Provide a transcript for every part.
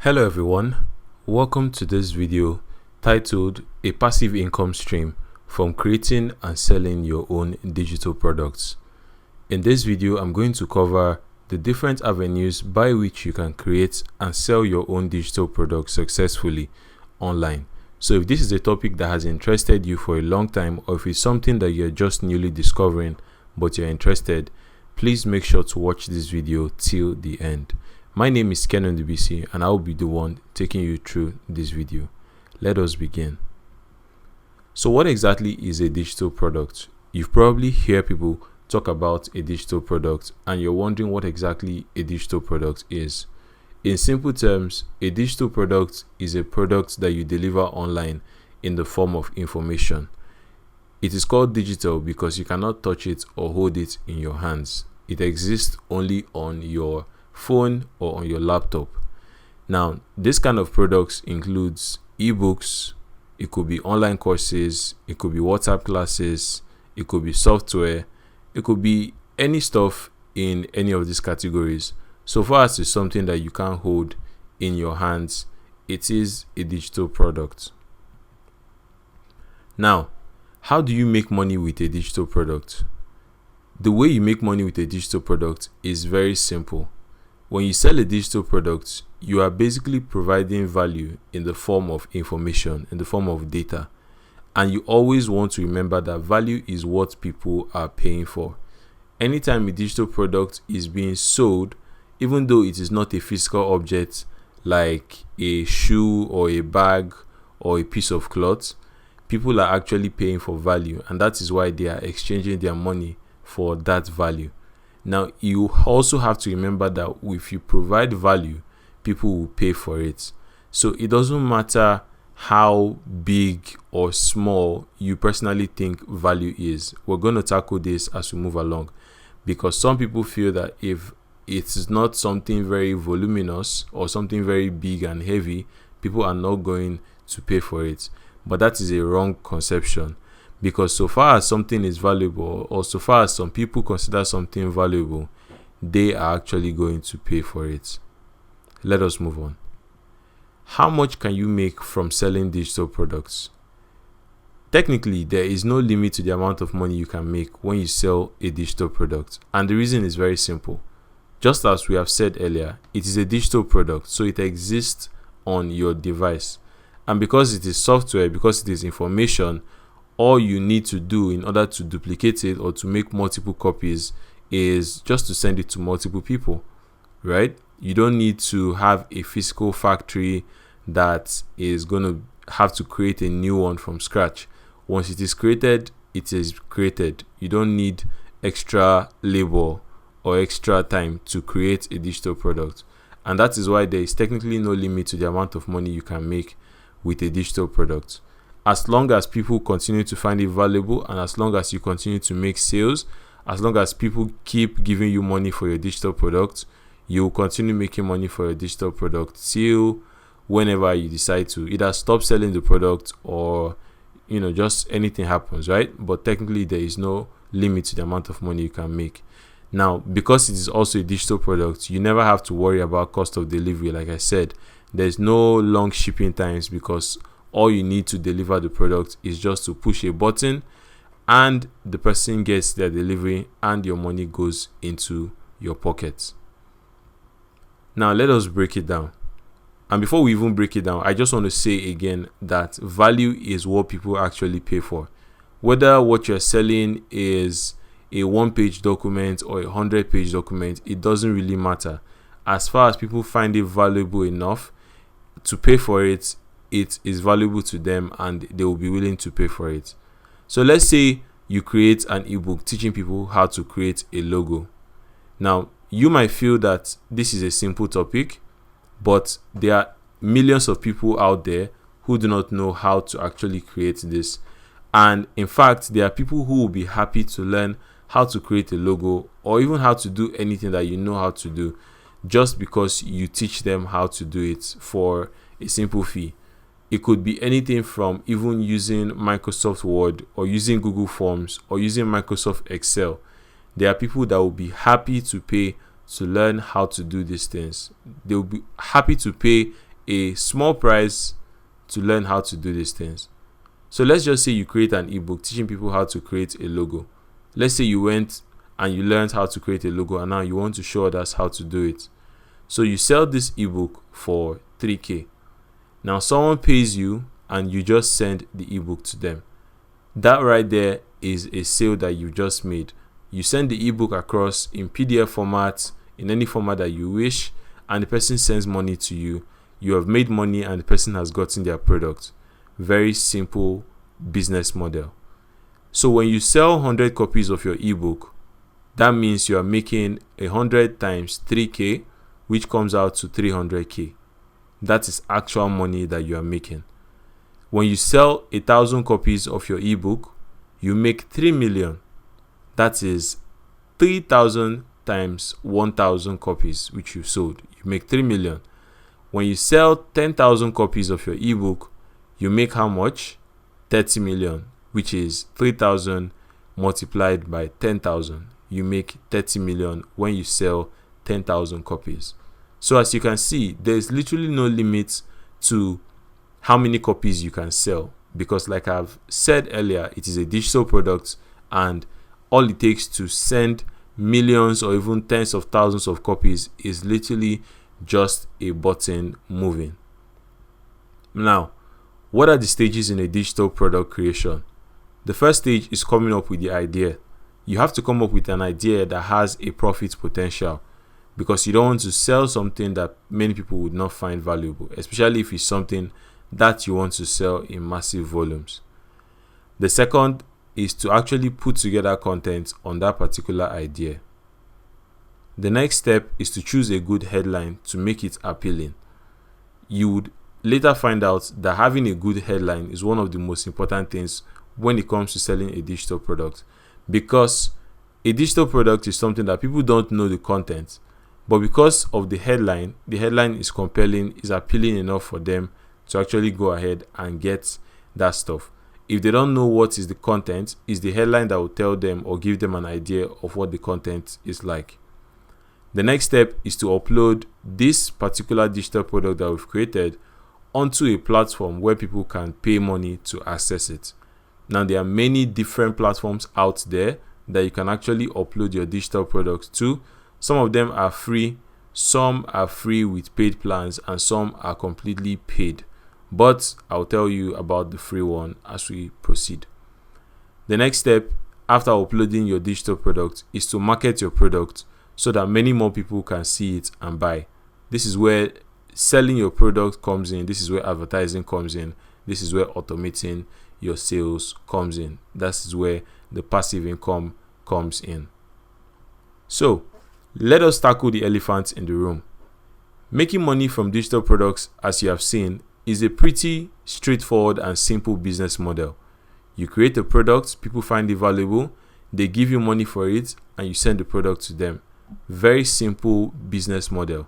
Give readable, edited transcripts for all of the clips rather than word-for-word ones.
Hello everyone, welcome to this video titled A Passive Income Stream from Creating and Selling Your Own Digital Products. In this video, I'm going to cover the different avenues by which you can create and sell your own digital products successfully online. So if this is a topic that has interested you for a long time, or if it's something that you're just newly discovering but you're interested, please make sure to watch this video till the end. My name is Ndubisi and I'll be the one taking you through this video. Let us begin. So what exactly is a digital product? You've probably heard people talk about a digital product and you're wondering what exactly a digital product is. In simple terms, a digital product is a product that you deliver online in the form of information. It is called digital because you cannot touch it or hold it in your hands. It exists only on your phone or on your laptop. Now, this kind of products includes ebooks, it could be online courses, it could be WhatsApp classes, it could be software, it could be any stuff in any of these categories. So far as it's something that you can hold in your hands, it is a digital product. Now, how do you make money with a digital product? The way you make money with a digital product is very simple. When you sell a digital product, you are basically providing value in the form of information, in the form of data. And you always want to remember that value is what people are paying for. Anytime a digital product is being sold, even though it is not a physical object like a shoe or a bag or a piece of cloth, people are actually paying for value. And that is why they are exchanging their money for that value. Now, you also have to remember that if you provide value, people will pay for it. So it doesn't matter how big or small you personally think value is. We're going to tackle this as we move along, because some people feel that if it is not something very voluminous or something very big and heavy, people are not going to pay for it. But that is a wrong conception. Because so far as something is valuable, or so far as some people consider something valuable, they are actually going to pay for it. Let us move on. How much can you make from selling digital products? Technically, there is no limit to the amount of money you can make when you sell a digital product. And the reason is very simple. Just as we have said earlier, it is a digital product, so it exists on your device. And because it is software, because it is information, all you need to do in order to duplicate it or to make multiple copies is just to send it to multiple people, right? You don't need to have a physical factory that is going to have to create a new one from scratch. Once it is created, it is created. You don't need extra labor or extra time to create a digital product. And that is why there is technically no limit to the amount of money you can make with a digital product. As long as people continue to find it valuable, and as long as you continue to make sales, as long as people keep giving you money for your digital product, you will continue making money for your digital product till whenever you decide to either stop selling the product or just anything happens, right? But technically there is no limit to the amount of money you can make. Now, because it is also a digital product, you never have to worry about cost of delivery. Like I said, there's no long shipping times, because all you need to deliver the product is just to push a button and the person gets their delivery and your money goes into your pocket. Now, let us break it down. And before we even break it down, I just want to say again that value is what people actually pay for. Whether what you're selling is a one-page document or a 100-page document, it doesn't really matter. As far as people find it valuable enough to pay for it, it is valuable to them and they will be willing to pay for it. So let's say you create an ebook teaching people how to create a logo. Now, you might feel that this is a simple topic, but there are millions of people out there who do not know how to actually create this. And in fact, there are people who will be happy to learn how to create a logo or even how to do anything that you know how to do, just because you teach them how to do it for a simple fee. It could be anything from even using Microsoft Word or using Google Forms or using Microsoft Excel. There are people that will be happy to pay to learn how to do these things. They will be happy to pay a small price to learn how to do these things. So let's just say you create an ebook teaching people how to create a logo. Let's say you went and you learned how to create a logo, and now you want to show others how to do it. So you sell this ebook for 3K. Now someone pays you and you just send the ebook to them. That right there is a sale that you just made. You send the ebook across in PDF format, in any format that you wish, and the person sends money to you. You have made money and the person has gotten their product. Very simple business model. So when you sell 100 copies of your ebook, that means you are making 100 times 3K, which comes out to 300K. That is actual money that you are making. When you sell 1,000 copies of your ebook, you make 3 million. That is 3,000 times 1,000 copies which you sold. You make 3 million. When you sell 10,000 copies of your ebook, you make how much? 30 million, which is 3,000 multiplied by 10,000. You make 30 million when you sell 10,000 copies. So as you can see, there's literally no limit to how many copies you can sell, because like I've said earlier, it is a digital product, and all it takes to send millions or even tens of thousands of copies is literally just a button moving. Now, what are the stages in a digital product creation? The first stage is coming up with the idea. You have to come up with an idea that has a profit potential, because you don't want to sell something that many people would not find valuable, especially if it's something that you want to sell in massive volumes. The second is to actually put together content on that particular idea. The next step is to choose a good headline to make it appealing. You would later find out that having a good headline is one of the most important things when it comes to selling a digital product, because a digital product is something that people don't know the content, but because of the headline is compelling, is appealing enough for them to actually go ahead and get that stuff. If they don't know what is the content, it's the headline that will tell them or give them an idea of what the content is like. The next step is to upload this particular digital product that we've created onto a platform where people can pay money to access it. Now, there are many different platforms out there that you can actually upload your digital products to. Some of them are free, some are free with paid plans, and some are completely paid. But I'll tell you about the free one as we proceed. The next step after uploading your digital product is to market your product so that many more people can see it and buy. This is where selling your product comes in. This is where advertising comes in. This is where automating your sales comes in. That is where the passive income comes in. So let us tackle the elephant in the room. Making money from digital products, as you have seen, is a pretty straightforward and simple business model. You create a product, people find it valuable, they give you money for it, and you send the product to them. Very simple business model.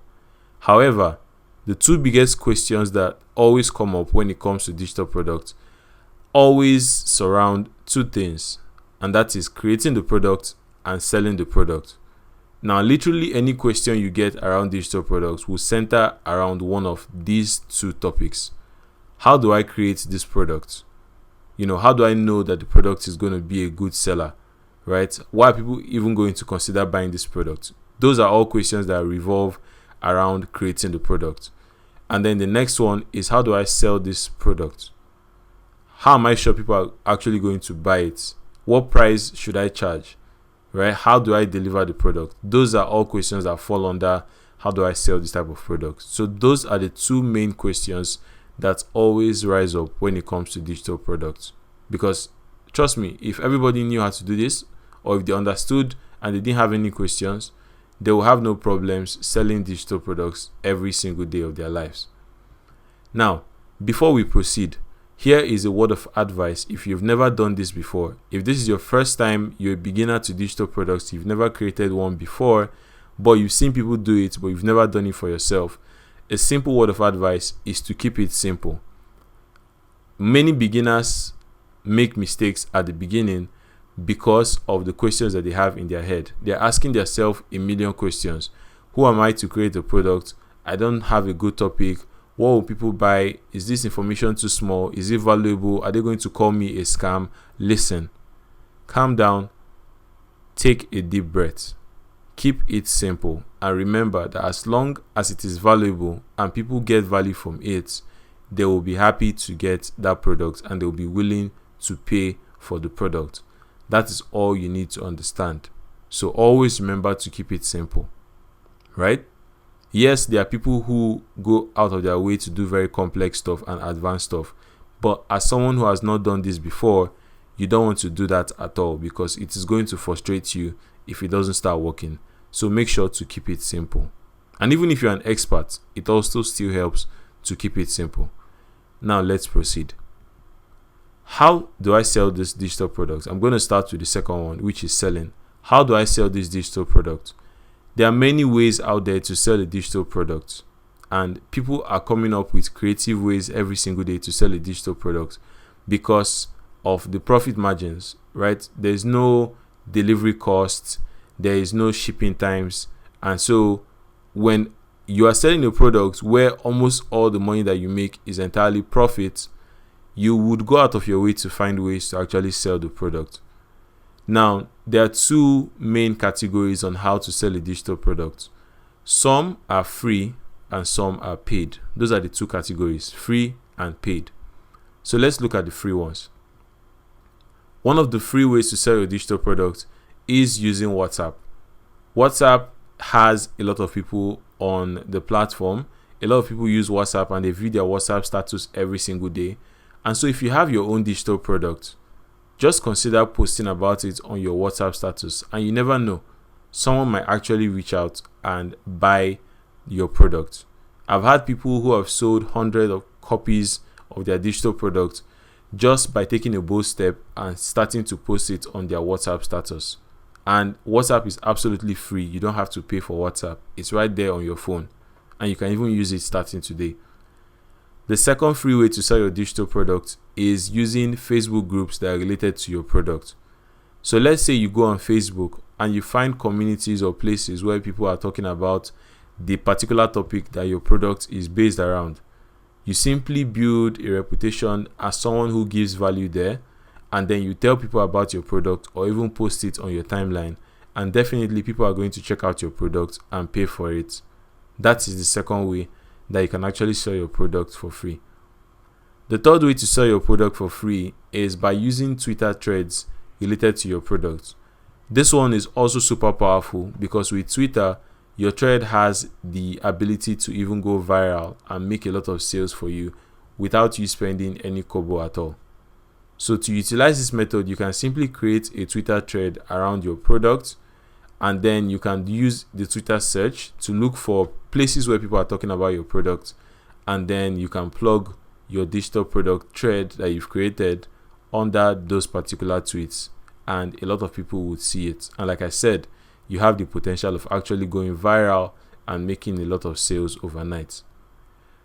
However, the two biggest questions that always come up when it comes to digital products always surround two things, and that is creating the product and selling the product. Now, literally any question you get around digital products will center around one of these two topics. How do I create this product? How do I know that the product is going to be a good seller, right? Why are people even going to consider buying this product? Those are all questions that revolve around creating the product. And then the next one is, how do I sell this product? How am I sure people are actually going to buy it? What price should I charge? Right? How do I deliver the product? Those are all questions that fall under how do I sell this type of product. So those are the two main questions that always rise up when it comes to digital products. Because trust me, if everybody knew how to do this, or if they understood and they didn't have any questions, they will have no problems selling digital products every single day of their lives. Now, before we proceed, here is a word of advice. If you've never done this before, if this is your first time, you're a beginner to digital products, you've never created one before, but you've seen people do it, but you've never done it for yourself, a simple word of advice is to keep it simple. Many beginners make mistakes at the beginning because of the questions that they have in their head. They're asking themselves a million questions. Who am I to create a product? I don't have a good topic. What will people buy? Is this information too small? Is it valuable? Are they going to call me a scam? Listen, calm down, take a deep breath, keep it simple, and remember that as long as it is valuable and people get value from it, they will be happy to get that product and they will be willing to pay for the product. That is all you need to understand. So always remember to keep it simple, right? Yes, there are people who go out of their way to do very complex stuff and advanced stuff. But as someone who has not done this before, you don't want to do that at all because it is going to frustrate you if it doesn't start working. So make sure to keep it simple. And even if you're an expert, it also still helps to keep it simple. Now let's proceed. How do I sell this digital product? I'm going to start with the second one, which is selling. How do I sell this digital product? There are many ways out there to sell a digital product, and people are coming up with creative ways every single day to sell a digital product because of the profit margins, right? There's no delivery costs, there is no shipping times, and so when you are selling a product where almost all the money that you make is entirely profit, you would go out of your way to find ways to actually sell the product. Now, there are two main categories on how to sell a digital product. Some are free and some are paid. Those are the two categories, free and paid. So let's look at the free ones. One of the free ways to sell your digital product is using WhatsApp. WhatsApp has a lot of people on the platform. A lot of people use WhatsApp and they view their WhatsApp status every single day. And so if you have your own digital product, just consider posting about it on your WhatsApp status, and you never know, someone might actually reach out and buy your product. I've had people who have sold hundreds of copies of their digital product just by taking a bold step and starting to post it on their WhatsApp status. And WhatsApp is absolutely free. You don't have to pay for WhatsApp. It's right there on your phone, and you can even use it starting today. The second free way to sell your digital product is using Facebook groups that are related to your product. So let's say you go on Facebook and you find communities or places where people are talking about the particular topic that your product is based around. You simply build a reputation as someone who gives value there, and then you tell people about your product or even post it on your timeline, and definitely people are going to check out your product and pay for it. That is the second way that you can actually sell your product for free. The third way to sell your product for free is by using Twitter threads related to your product. This one is also super powerful because with Twitter, your thread has the ability to even go viral and make a lot of sales for you without you spending any kobo at all. So to utilize this method, you can simply create a Twitter thread around your product, and then you can use the Twitter search to look for places where people are talking about your product, and then you can plug your digital product thread that you've created under those particular tweets, and a lot of people would see it. And like I said, you have the potential of actually going viral and making a lot of sales overnight.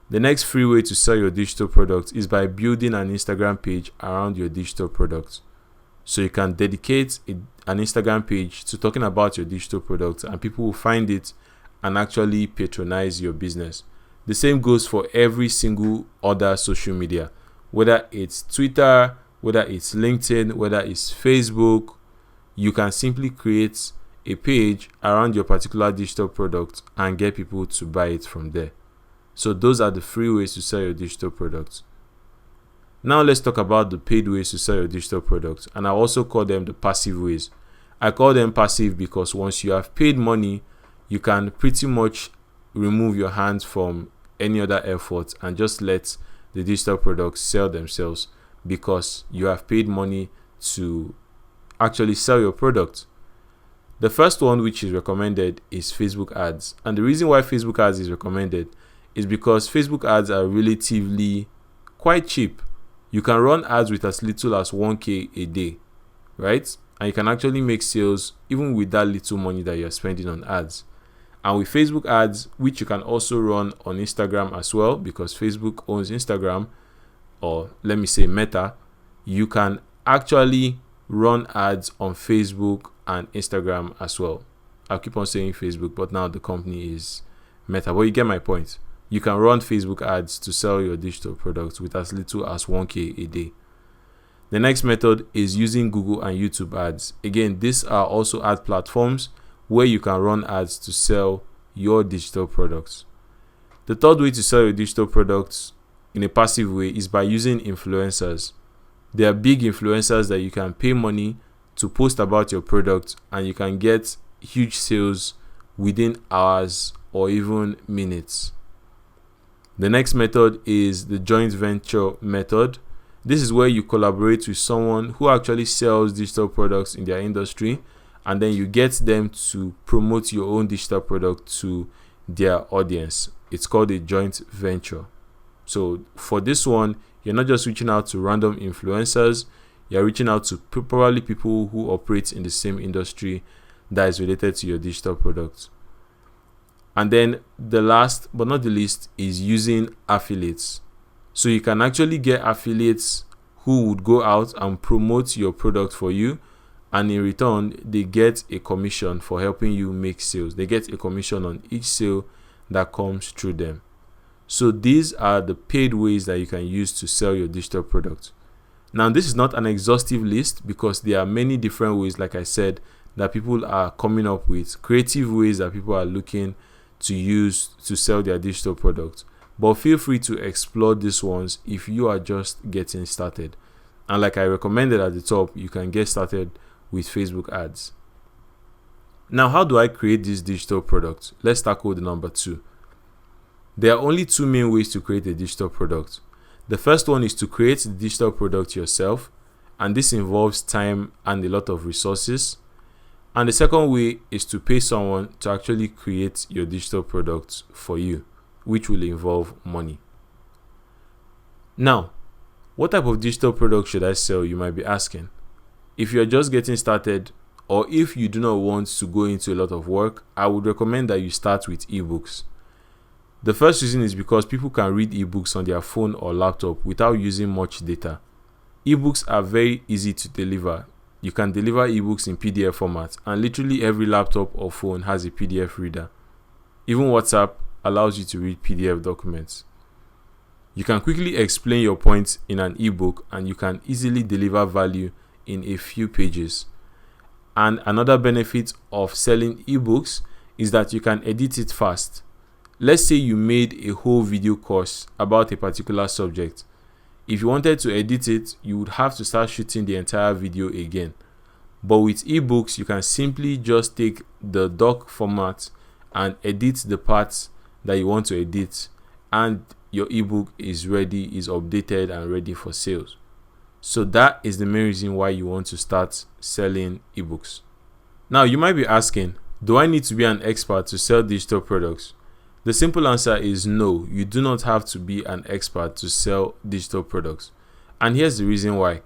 The next free way to sell your digital product is by building an Instagram page around your digital product. So you can dedicate an Instagram page to talking about your digital product, and people will find it and actually patronize your business. The same goes for every single other social media, whether it's Twitter, whether it's LinkedIn, whether it's Facebook. You can simply create a page around your particular digital product and get people to buy it from there. So those are the free ways to sell your digital products. Now let's talk about the paid ways to sell your digital products, and I also call them the passive ways. I call them passive because once you have paid money, you can pretty much remove your hands from any other effort and just let the digital products sell themselves because you have paid money to actually sell your product. The first one which is recommended is Facebook ads. And the reason why Facebook ads is recommended is because Facebook ads are relatively quite cheap. You can run ads with as little as 1K a day, right? And you can actually make sales even with that little money that you're spending on ads. And with Facebook ads, which you can also run on Instagram as well, because Facebook owns Instagram, or let me say Meta, you can actually run ads on Facebook and Instagram as well. I'll keep on saying Facebook, but now the company is Meta. But you get my point. You can run Facebook ads to sell your digital products with as little as 1K a day. The next method is using Google and YouTube ads. Again, these are also ad platforms where you can run ads to sell your digital products. The third way to sell your digital products in a passive way is by using influencers. There are big influencers that you can pay money to post about your product, and you can get huge sales within hours or even minutes. The next method is the joint venture method. This is where you collaborate with someone who actually sells digital products in their industry, and then you get them to promote your own digital product to their audience. It's called a joint venture. So for this one, you're not just reaching out to random influencers, you're reaching out to probably people who operate in the same industry that is related to your digital product. And then the last but not the least is using affiliates. So you can actually get affiliates who would go out and promote your product for you, and in return they get a commission for helping you make sales. They get a commission on each sale that comes through them. So these are the paid ways that you can use to sell your digital product. Now, this is not an exhaustive list because there are many different ways, like I said, that people are coming up with, creative ways that people are looking to use to sell their digital product. But feel free to explore these ones if you are just getting started. And like I recommended at the top, you can get started with Facebook ads. Now, how do I create this digital product? Let's tackle the number 2. There are only 2 main ways to create a digital product. The first one is to create the digital product yourself, and this involves time and a lot of resources. And the second way is to pay someone to actually create your digital product for you, which will involve money. Now, what type of digital product should I sell, you might be asking. If you're just getting started, or if you do not want to go into a lot of work, I would recommend that you start with ebooks. The first reason is because people can read ebooks on their phone or laptop without using much data. Ebooks are very easy to deliver. You can deliver ebooks in PDF format, and literally every laptop or phone has a PDF reader. Even WhatsApp allows you to read PDF documents. You can quickly explain your points in an ebook, and you can easily deliver value in a few pages. And another benefit of selling ebooks is that you can edit it fast. Let's say you made a whole video course about a particular subject. If you wanted to edit it, you would have to start shooting the entire video again. But with ebooks, you can simply just take the doc format and edit the parts that you want to edit, and your ebook is ready, is updated and ready for sales. So that is the main reason why you want to start selling ebooks. Now, you might be asking, do I need to be an expert to sell digital products? The simple answer is no, you do not have to be an expert to sell digital products. And here's the reason why.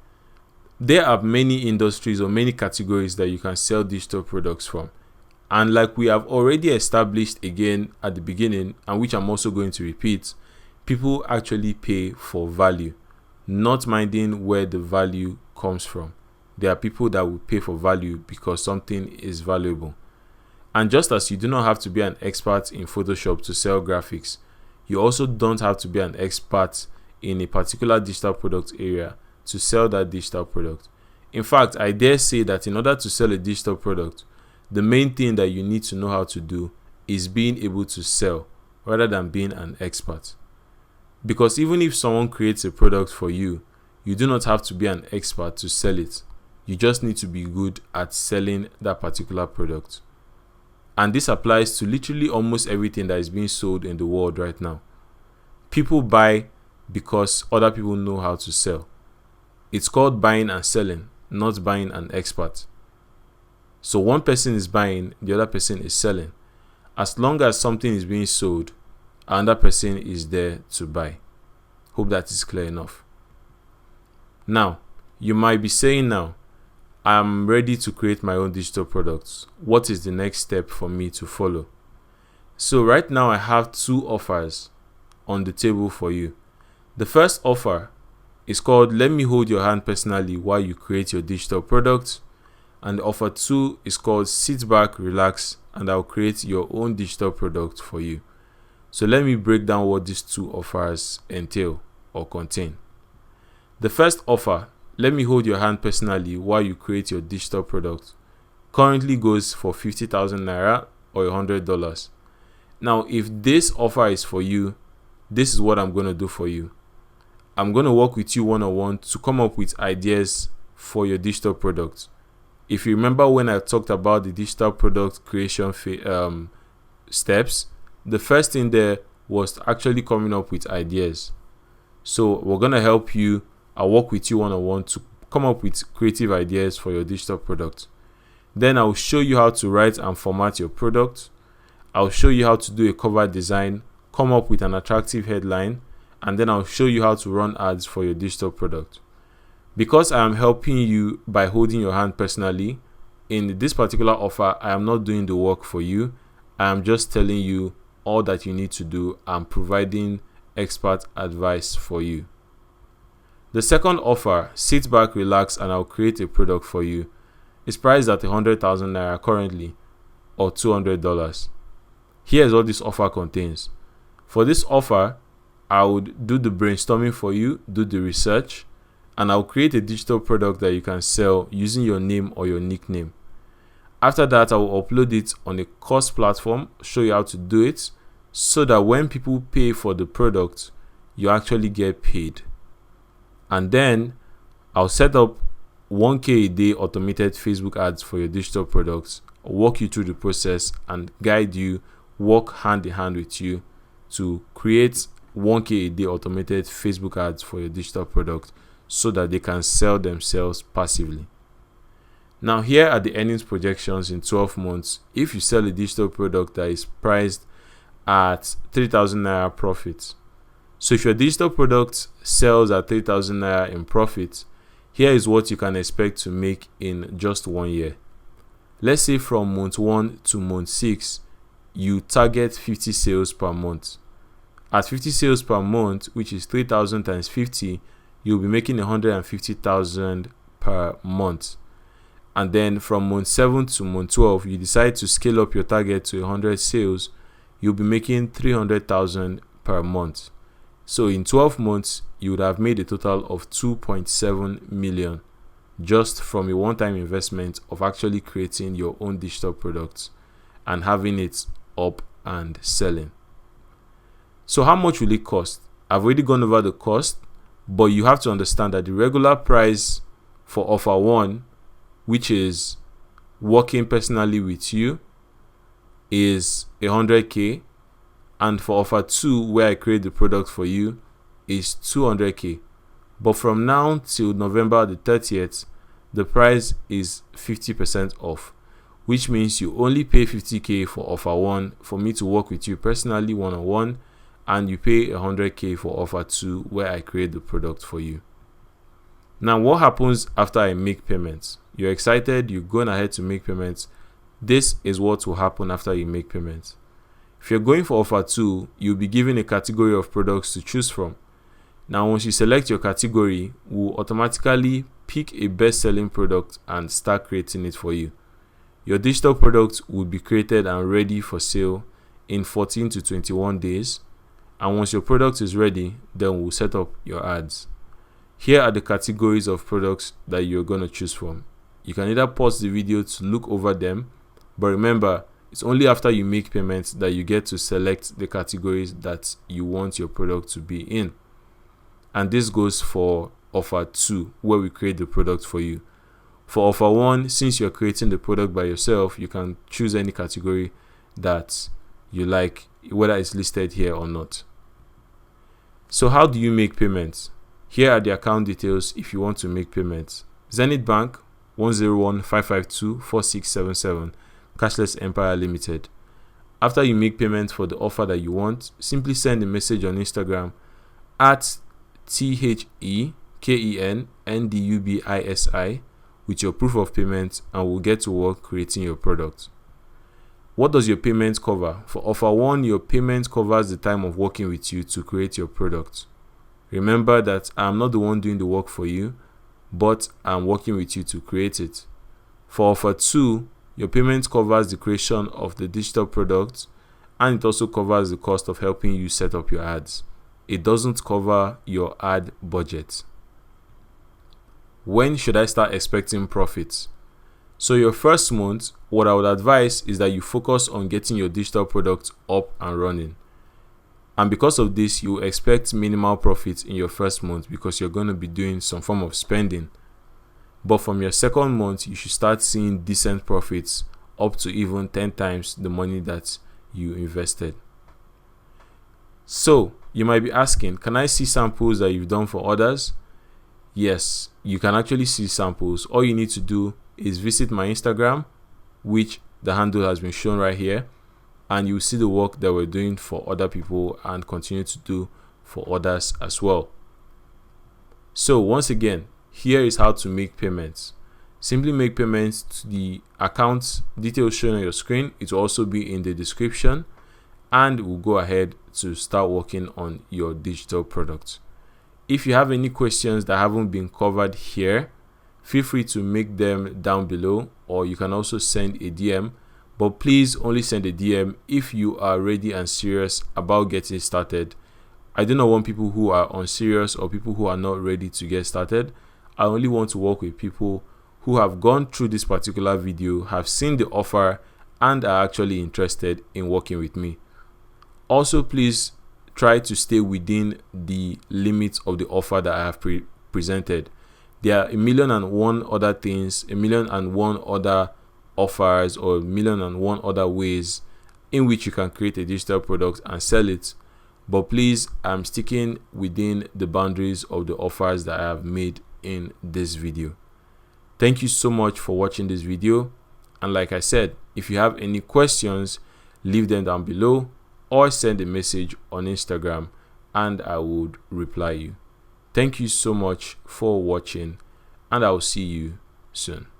There are many industries or many categories that you can sell digital products from. And like we have already established again at the beginning, and which I'm also going to repeat, people actually pay for value, not minding where the value comes from. There are people that will pay for value because something is valuable. And just as you do not have to be an expert in Photoshop to sell graphics, you also don't have to be an expert in a particular digital product area to sell that digital product. In fact, I dare say that in order to sell a digital product, the main thing that you need to know how to do is being able to sell rather than being an expert. Because even if someone creates a product for you, you do not have to be an expert to sell it. You just need to be good at selling that particular product. And this applies to literally almost everything that is being sold in the world right now. People buy because other people know how to sell. It's called buying and selling, not buying an expert. So one person is buying, the other person is selling. As long as something is being sold, another person is there to buy. Hope that is clear enough. Now, you might be saying now, I'm ready to create my own digital products. What is the next step for me to follow? So right now I have 2 offers on the table for you. The first offer is called Let Me Hold Your Hand Personally While You Create Your Digital Products. And offer 2 is called Sit Back, Relax, and I'll create your own digital product for you. So let me break down what these two offers entail or contain. The first offer, let me hold your hand personally while you create your digital product, currently goes for 50,000 naira or $100. Now, if this offer is for you, this is what I'm going to do for you. I'm going to work with you one-on-one to come up with ideas for your digital product. If you remember when I talked about the digital product creation steps, the first thing there was actually coming up with ideas. So we're going to help you. I'll work with you one-on-one to come up with creative ideas for your digital product. Then I'll show you how to write and format your product. I'll show you how to do a cover design, come up with an attractive headline, and then I'll show you how to run ads for your digital product. Because I am helping you by holding your hand personally, in this particular offer, I am not doing the work for you. I am just telling you all that you need to do and providing expert advice for you. The second offer, sit back, relax, and I'll create a product for you, is priced at 100,000 naira currently, or $200. Here's what this offer contains. For this offer, I would do the brainstorming for you, do the research, and I'll create a digital product that you can sell using your name or your nickname. After that, I will upload it on a course platform, show you how to do it, so that when people pay for the product, you actually get paid. And then I'll set up 1K a day automated Facebook ads for your digital products, walk you through the process and guide you, work hand in hand with you to create 1K a day automated Facebook ads for your digital product so that they can sell themselves passively. Now, here are the earnings projections in 12 months if you sell a digital product that is priced at 3,000 naira profit. So if your digital product sells at 3,000 naira in profit, here is what you can expect to make in just 1 year. Let's say from month 1 to month 6, you target 50 sales per month. At 50 sales per month, which is 3,000 times 50, you'll be making 150,000 per month. And then from month 7 to month 12, you decide to scale up your target to 100 sales, you'll be making 300,000 per month. So in 12 months, you would have made a total of 2.7 million just from a one-time investment of actually creating your own digital products and having it up and selling. So how much will it cost? I've already gone over the cost, but you have to understand that the regular price for offer 1, which is working personally with you, is 100K, and for offer 2, where I create the product for you, is 200K. But from now till November the 30th, the price is 50% off, which means you only pay 50K for offer 1 for me to work with you personally one-on-one, and you pay 100K for offer 2 where I create the product for you. Now, what happens after I make payments? You're excited, you're going ahead to make payments. This is what will happen after you make payments. If you're going for offer 2, you'll be given a category of products to choose from. Now, once you select your category, we'll automatically pick a best-selling product and start creating it for you. Your digital product will be created and ready for sale in 14 to 21 days. And once your product is ready, then we'll set up your ads. Here are the categories of products that you're going to choose from. You can either pause the video to look over them, but remember, it's only after you make payments that you get to select the categories that you want your product to be in. And this goes for offer 2, where we create the product for you. For offer 1, since you're creating the product by yourself, you can choose any category that you like, whether it's listed here or not. So how do you make payments? Here are the account details if you want to make payments. Zenith Bank, 101-552-4677, Cashless Empire Limited. After you make payment for the offer that you want, simply send a message on Instagram at THEKENNDUBISI with your proof of payment, and we'll get to work creating your product. What does your payment cover? For offer 1, your payment covers the time of working with you to create your product. Remember that I'm not the one doing the work for you, but I'm working with you to create it. For offer 2, your payment covers the creation of the digital product and it also covers the cost of helping you set up your ads. It doesn't cover your ad budget. When should I start expecting profits? So your first month, what I would advise is that you focus on getting your digital product up and running. And because of this, you expect minimal profits in your first month because you're going to be doing some form of spending. But from your second month, you should start seeing decent profits up to even 10 times the money that you invested. So you might be asking, can I see samples that you've done for others? Yes, you can actually see samples. All you need to do is visit my Instagram, which the handle has been shown right here, and you'll see the work that we're doing for other people and continue to do for others as well. So once again, here is how to make payments. Simply make payments to the account details shown on your screen. It will also be in the description, and we'll go ahead to start working on your digital product. If you have any questions that haven't been covered here, feel free to make them down below, or you can also send a DM. But please only send a DM if you are ready and serious about getting started. I do not want people who are unserious or people who are not ready to get started. I only want to work with people who have gone through this particular video, have seen the offer, and are actually interested in working with me. Also, please try to stay within the limits of the offer that I have presented. There are 1,000,001 other things, 1,000,001 other offers, or 1,000,001 other ways in which you can create a digital product and sell it. But please, I'm sticking within the boundaries of the offers that I have made in this video. Thank you so much for watching this video. And like I said, if you have any questions, leave them down below or send a message on Instagram and I would reply you. Thank you so much for watching, and I will see you soon.